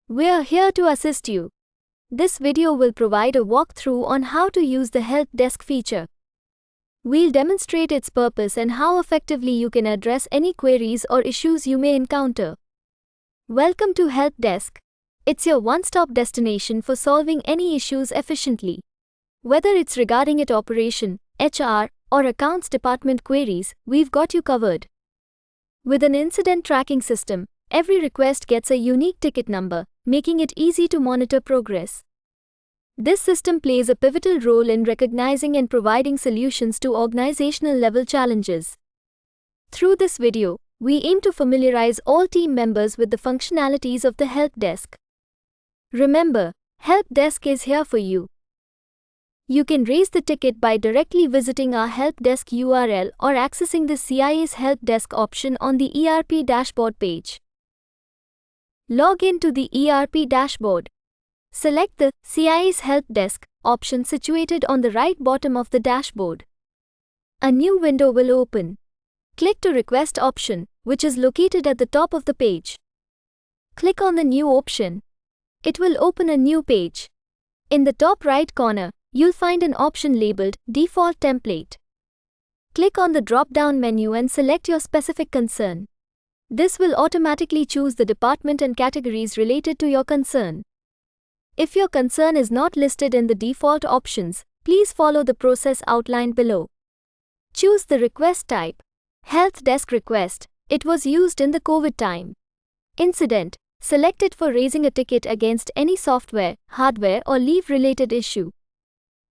We're here to assist you. This video will provide a walkthrough on how to use the Help Desk feature. We'll demonstrate its purpose and how effectively you can address any queries or issues you may encounter. Welcome to Help Desk. It's your one-stop destination for solving any issues efficiently. Whether it's regarding its operation, HR, or accounts department queries, we've got you covered. With an incident tracking system, every request gets a unique ticket number, making it easy to monitor progress. This system plays a pivotal role in recognizing and providing solutions to organizational-level challenges. Through this video, we aim to familiarize all team members with the functionalities of the Help Desk. Remember, Help Desk is here for you. You can raise the ticket by directly visiting our Help Desk URL or accessing the CIS Help Desk option on the ERP dashboard page. Log in to the ERP dashboard. Select the CIS Help Desk option situated on the right bottom of the dashboard. A new window will open. Click to Request option, which is located at the top of the page. Click on the new option. It will open a new page. In the top right corner, you'll find an option labeled Default Template. Click on the drop-down menu and select your specific concern. This will automatically choose the department and categories related to your concern. If your concern is not listed in the default options, please follow the process outlined below. Choose the request type. Help Desk Request. It was used in the COVID time. Incident. Select it for raising a ticket against any software, hardware or leave-related issue.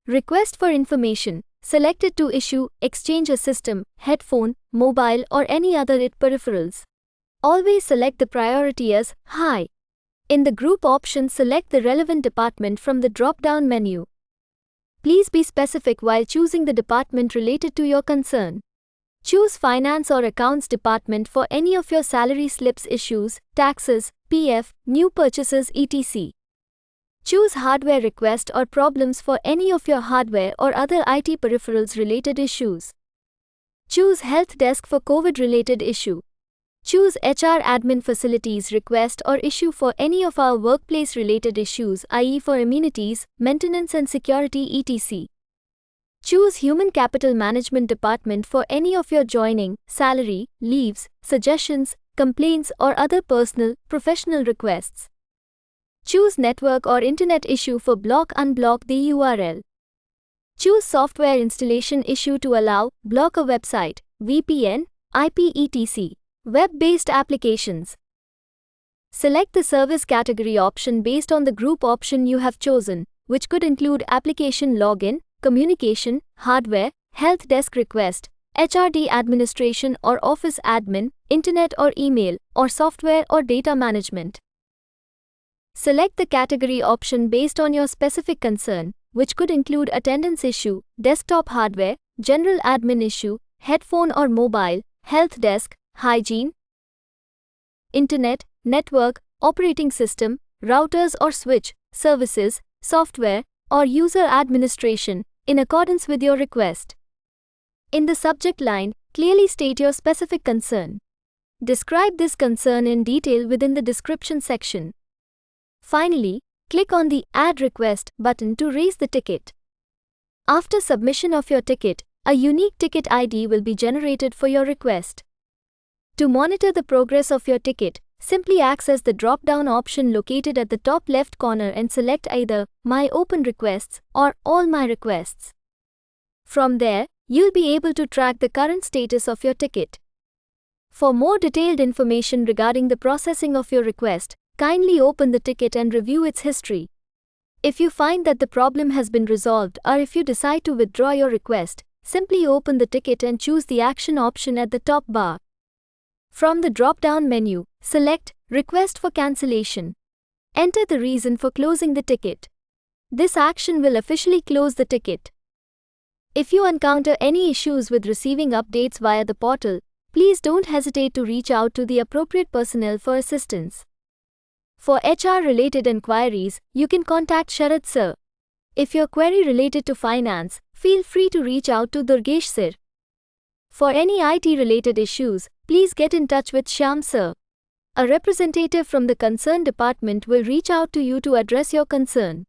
Request for information. Select it to issue, exchange a system, headphone, mobile or any other IT peripherals. Always select the priority as High. In the group option, select the relevant department from the drop-down menu. Please be specific while choosing the department related to your concern. Choose Finance or Accounts department for any of your salary slips issues, taxes, PF, new purchases etc. Choose Hardware request or problems for any of your hardware or other IT peripherals related issues. Choose Health Desk for COVID-related issue. Choose HR Admin Facilities request or issue for any of our workplace-related issues, i.e. for amenities, maintenance and security etc. Choose Human Capital Management Department for any of your joining, salary, leaves, suggestions, complaints or other personal, professional requests. Choose Network or Internet issue for block/unblock the URL. Choose Software Installation issue to allow, block a website, VPN, IP etc. Web-based applications. Select the service category option based on the group option you have chosen, which could include application login, communication, hardware, Health Desk request, HRD administration or office admin, internet or email, or software or data management. Select the category option based on your specific concern, which could include attendance issue, desktop hardware, general admin issue, headphone or mobile, Health Desk, hygiene, internet, network, operating system, routers or switch, services, software, or user administration, in accordance with your request. In the subject line, clearly state your specific concern. Describe this concern in detail within the description section. Finally, click on the Add Request button to raise the ticket. After submission of your ticket, a unique ticket ID will be generated for your request. To monitor the progress of your ticket, simply access the drop-down option located at the top left corner and select either My Open Requests or All My Requests. From there, you'll be able to track the current status of your ticket. For more detailed information regarding the processing of your request, kindly open the ticket and review its history. If you find that the problem has been resolved or if you decide to withdraw your request, simply open the ticket and choose the action option at the top bar. From the drop-down menu, select Request for Cancellation. Enter the reason for closing the ticket. This action will officially close the ticket. If you encounter any issues with receiving updates via the portal, please don't hesitate to reach out to the appropriate personnel for assistance. For HR-related inquiries, you can contact Sharad Sir. If your query related to finance, feel free to reach out to Durgesh Sir. For any IT-related issues, please get in touch with Shyam Sir. A representative from the concerned department will reach out to you to address your concern.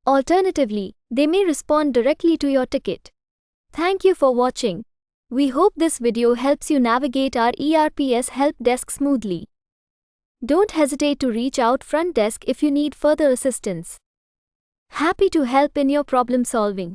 Alternatively, they may respond directly to your ticket. Thank you for watching. We hope this video helps you navigate our ERPS help desk smoothly. Don't hesitate to reach out front desk if you need further assistance. Happy to help in your problem solving.